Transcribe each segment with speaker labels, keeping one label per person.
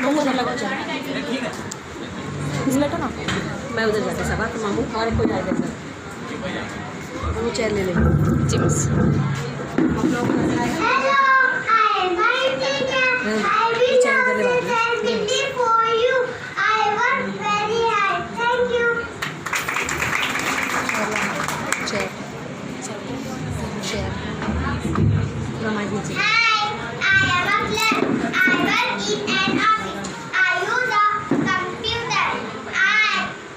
Speaker 1: उधर लगाओ चेयर, इसमें बैठो ना, मैं उधर जाती सबा तो मामू और कोई जाएगा इधर, वो चेयर ले लेंगे जी बस।
Speaker 2: Hello, I am Martina. I will have a activity for you. I work very hard. Thank you.
Speaker 1: Chair chair Ramai ji.
Speaker 2: Hi, I am Aklan. I work in an office. I use a computer.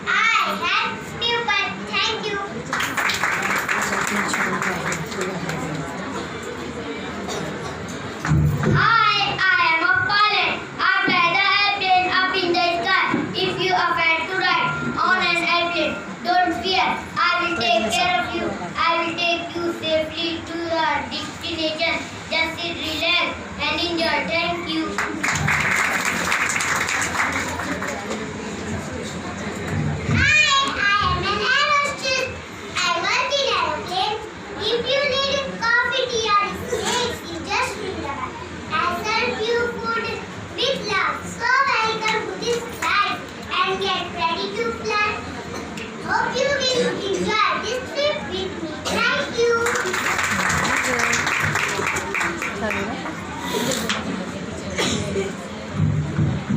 Speaker 2: I help people. Thank you. Hi, I am a pilot. I fly the airplane up in the sky. If you are afraid to ride on an airplane, don't fear. I will take care of you. I will take you safely to your destination. Just sit, relax, and enjoy. Thank you. Hi, I am an aerosteward. I work in aeroplane. If you need coffee, tea, or snacks, you just ring the bell. I serve you food with love. So welcome to this flight and get ready to fly. Hope you will enjoy this trip with me. Thank you.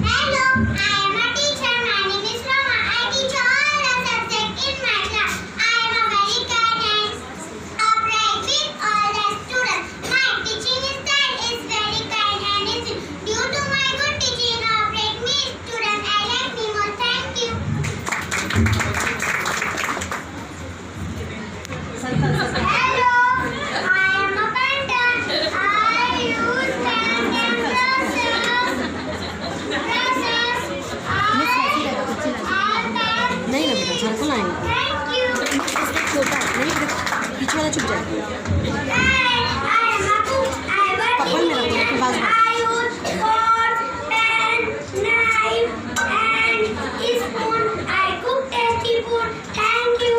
Speaker 2: Hello, I am a teacher. My name is Rama. I teach all the subjects in my class. I am a very kind and upright with all the students. My teaching style is very kind and easy. Due to my good teaching, upright me students, I like me more. Thank you. Hello, I am a painter. I use pen and brushes.
Speaker 1: नहीं ना बेटा circle आएंगे,
Speaker 2: Thank you.
Speaker 1: छोटा है नहीं, पीछे वाला चुप जाएगा।
Speaker 2: Purple
Speaker 1: मेरा बोला कि बाजू में।
Speaker 2: I use fork, pen, knife, and spoon. I cook tasty food. Thank you.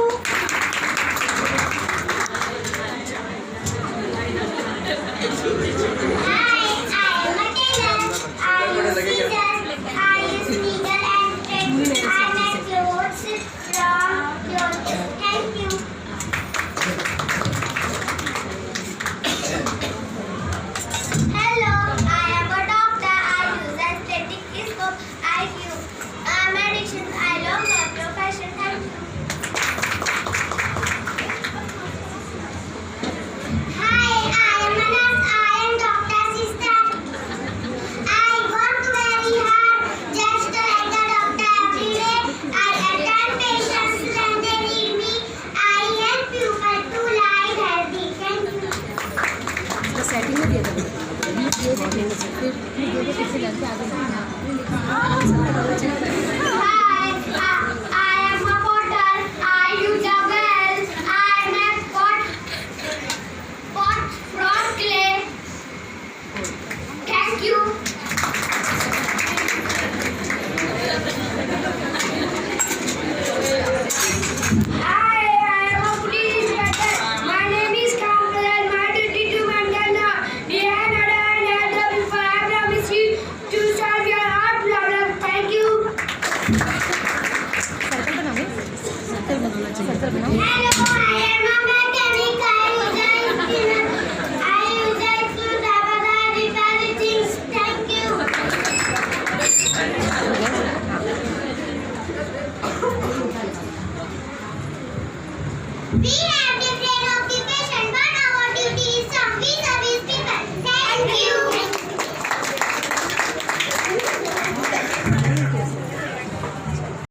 Speaker 2: Hi, I am a tailor. I use scissors. I use needle and thread. I make clothes from clothes. Thank you. Hello, I am a doctor. I use a stethoscope. I use medicine. I love my profession. Thank you. Hi, I am a nurse. I am doctor's assistant. I work very hard just like the doctor every day. I attend patients when they need me. I help people to live healthy. Thank you.
Speaker 1: इसका setting में दिया था ये देखने से फिर दो फिर से लड़के आगे
Speaker 2: Hi,